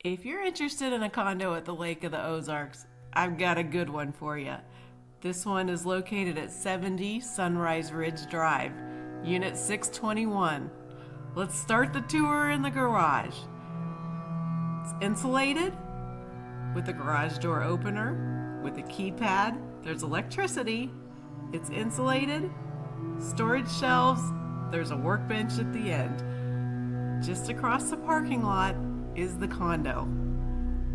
If you're interested in a condo at the Lake of the Ozarks, I've got a good one for you. This one is located at 70 Sunrise Ridge Drive, Unit 621. Let's start the tour in the garage. It's insulated with a garage door opener, with a keypad. There's electricity. It's insulated, storage shelves. There's a workbench at the end. Just across the parking lot is the condo.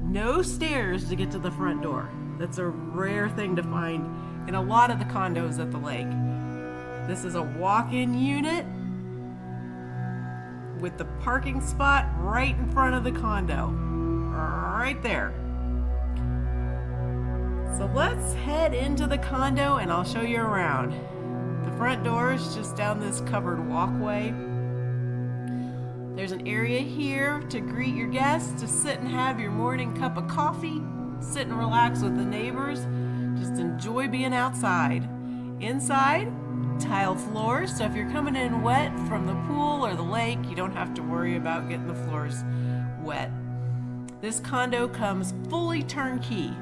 No stairs to get to the front door. That's a rare thing to find in a lot of the condos at the lake. This is a walk-in unit with the parking spot right in front of the condo. Right there. So let's head into the condo and I'll show you around. The front door is just down this covered walkway. There's an area here to greet your guests, to sit and have your morning cup of coffee, sit and relax with the neighbors, just enjoy being outside. Inside, tile floors, so if you're coming in wet from the pool or the lake, you don't have to worry about getting the floors wet. This condo comes fully turnkey,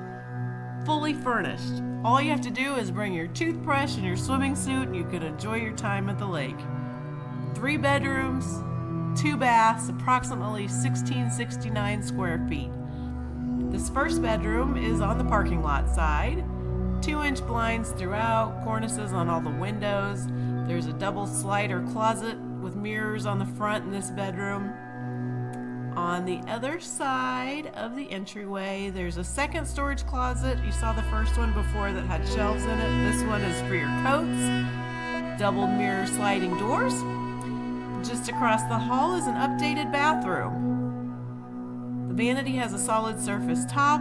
fully furnished. All you have to do is bring your toothbrush and your swimming suit and you can enjoy your time at the lake. 3 bedrooms, 2 baths, approximately 1669 square feet. This first bedroom is on the parking lot side. 2-inch blinds throughout, cornices on all the windows. There's a double slider closet with mirrors on the front in this bedroom. On the other side of the entryway, there's a second storage closet. You saw the first one before that had shelves in it. This one is for your coats. Double mirror sliding doors. Just across the hall is an updated bathroom. The vanity has a solid surface top,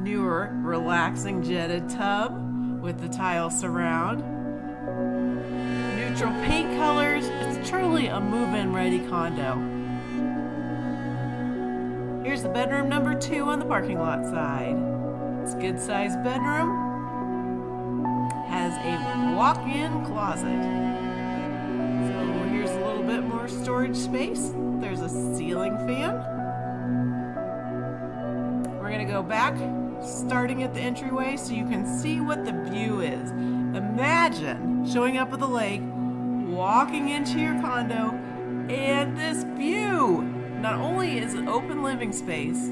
newer, relaxing jetted tub with the tile surround. Neutral paint colors. It's truly a move-in ready condo. Here's the bedroom number 2 on the parking lot side. It's a good sized bedroom. Has a walk-in closet. So here's a little bit more storage space. There's a ceiling fan. We're gonna go back, starting at the entryway so you can see what the view is. Imagine showing up at the lake, walking into your condo, and this view. Not only is it open living space,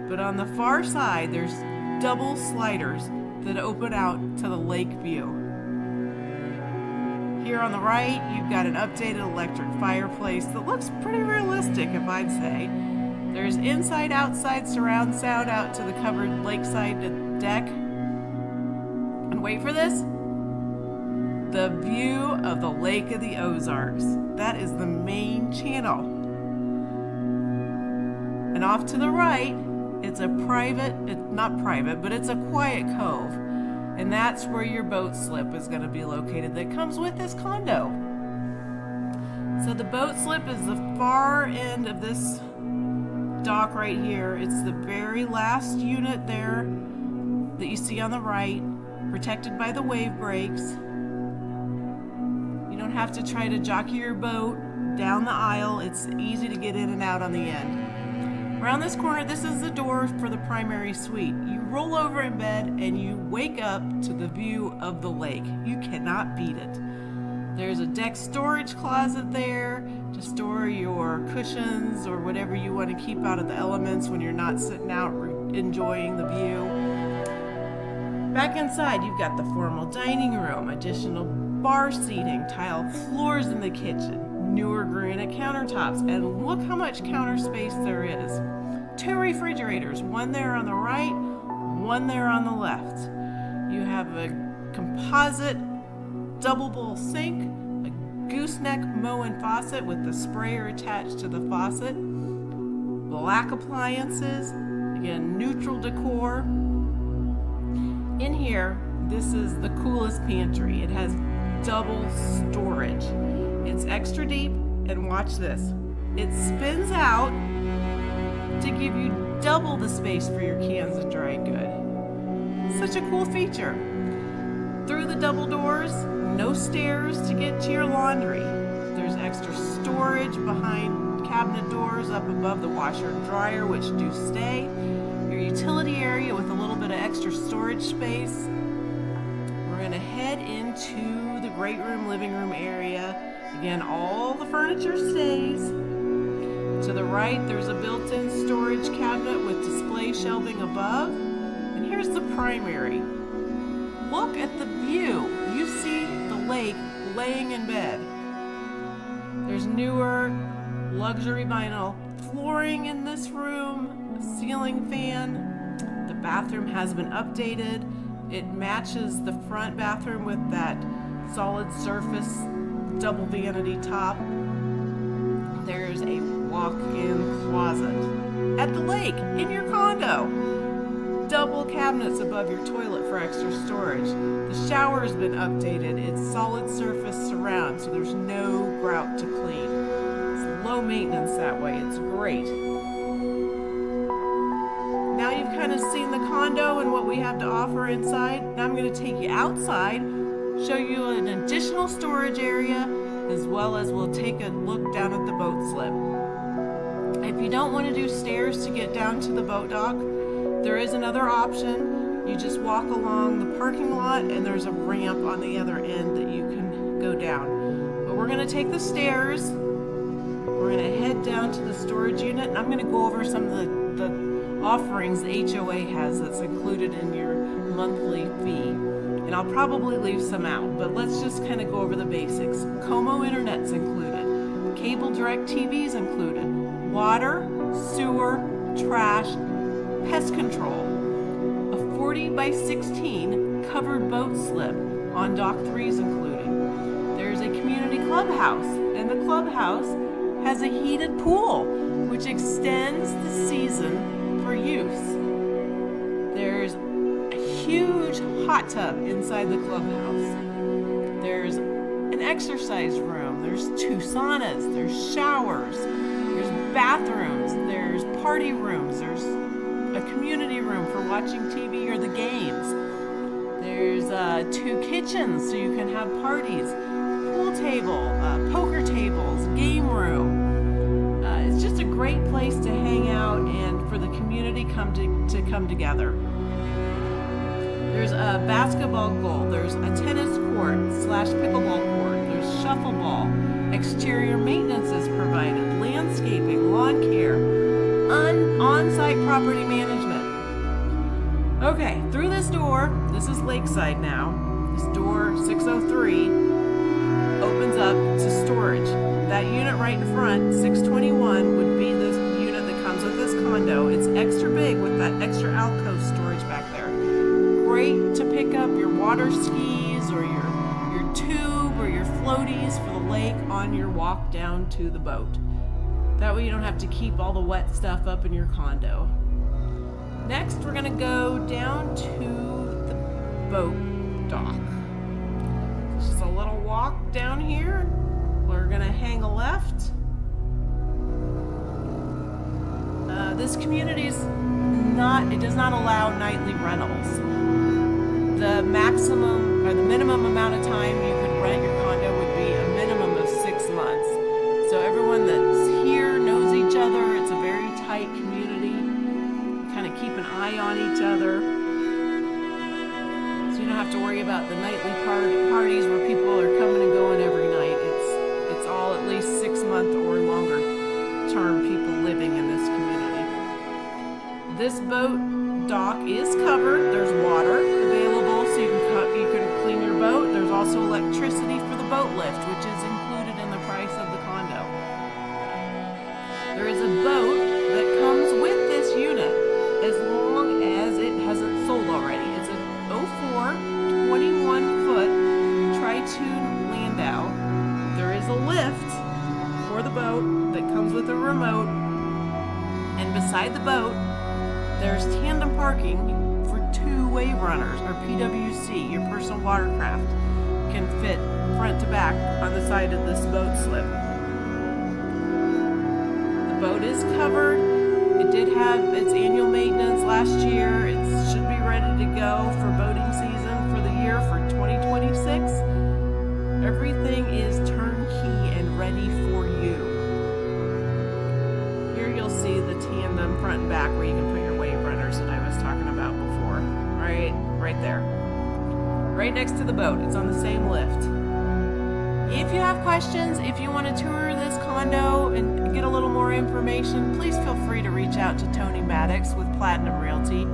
but on the far side there's double sliders that open out to the lake view. Here on the right, you've got an updated electric fireplace that looks pretty realistic, if I'd say. There's inside-outside surround sound out to the covered lakeside deck. And wait for this, the view of the Lake of the Ozarks. That is the main channel. And off to the right, it's a it's a quiet cove. And that's where your boat slip is going to be located that comes with this condo. So the boat slip is the far end of this dock right here. It's the very last unit there that you see on the right, protected by the wave breaks. You don't have to try to jockey your boat down the aisle. It's easy to get in and out on the end. Around this corner, this is the door for the primary suite. You roll over in bed and you wake up to the view of the lake. You cannot beat it. There's a deck storage closet there to store your cushions or whatever you want to keep out of the elements when you're not sitting out enjoying the view. Back inside, you've got the formal dining room, additional bar seating, tile floors in the kitchen, newer granite countertops, and look how much counter space there is. 2 refrigerators, one there on the right, one there on the left. You have a composite double bowl sink, a gooseneck Moen faucet with the sprayer attached to the faucet, black appliances, again, neutral decor. In here, this is the coolest pantry. It has double storage. It's extra deep, and watch this. It spins out to give you double the space for your cans of dry good. Such a cool feature. Through the double doors, no stairs to get to your laundry. There's extra storage behind cabinet doors up above the washer and dryer, which do stay. Your utility area with a little bit of extra storage space. We're going to head into the great room, living room area. Again, all the furniture stays. To the right, there's a built-in storage cabinet with display shelving above. And here's the primary. Look at the view. You see the lake laying in bed. There's newer luxury vinyl flooring in this room, a ceiling fan. The bathroom has been updated. It matches the front bathroom with that solid surface double vanity top. There's a walk-in closet at the lake in your condo. Double cabinets above your toilet for extra storage. The shower's been updated. It's solid surface surround, so there's no grout to clean. It's low maintenance that way. It's great. Now you've kind of seen the condo and what we have to offer inside. Now I'm going to take you outside, show you an additional storage area, as well as we'll take a look down at the boat slip. If you don't want to do stairs to get down to the boat dock, there is another option. You just walk along the parking lot and there's a ramp on the other end that you can go down. But we're going to take the stairs. We're going to head down to the storage unit, and I'm going to go over some of the offerings the HOA has that's included in your monthly fee. And I'll probably leave some out, but let's just kind of go over the basics. Como Internet's included. Cable direct TV's included. Water, sewer, trash, pest control. A 40 by 16 covered boat slip on dock 3 is included. There's a community clubhouse, and the clubhouse has a heated pool, which extends the season for use. There's a huge hot tub inside the clubhouse. There's an exercise room. There's 2 saunas. There's showers. There's bathrooms. There's party rooms. There's a community room for watching TV or the games. There's 2 kitchens so you can have parties. Pool table, poker tables, game room. It's just a great place to hang out and for the community to come together. There's a basketball goal. There's a tennis court / pickleball court. There's shuffleball. Exterior maintenance is provided. Landscaping, lawn care, on-site property management. Okay, through this door, this is Lakeside now. This door 603 opens up to storage. That unit right in front, 621, would be the unit that comes with this condo. It's extra big with that extra alcove storage back there. Great to pick up your water skis or your tube or your floaties for the lake on your walk down to the boat. That way you don't have to keep all the wet stuff up in your condo. Next, we're going to go down to the boat dock. Just a little walk down here. We're going to hang a left. This community is it does not allow nightly rentals. The maximum or the minimum amount of time you could rent your condo would be a minimum of 6 months. So everyone that's here knows each other. It's a very tight community. Kind of keep an eye on each other. So you don't have to worry about the nightly parties where people are coming and going every night. It's all at least 6 month or longer term people living in this community. This boat dock is covered. There's water available so you can clean your boat. There's also electricity for the boat lift, which is included in the price of the condo. There is a boat that comes with this unit as long as it hasn't sold already. It's a 04 21-foot Tritoon Landau. There is a lift for the boat that comes with a remote, and beside the boat there's tandem parking for 2 waverunners, or PWC, your personal watercraft, can fit front to back on the side of this boat slip. The boat is covered. It did have its annual maintenance last year. It should be ready to go for boating season for the year for 2026. Everything is turnkey and ready for you. front and back where you can put your wave runners that I was talking about before. Right there. Right next to the boat. It's on the same lift. If you have questions, if you want to tour this condo and get a little more information, please feel free to reach out to Tony Maddox with Platinum Realty.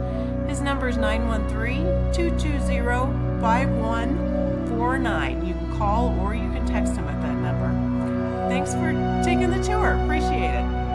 His number is 913-220-5149. You can call or you can text him at that number. Thanks for taking the tour. Appreciate it.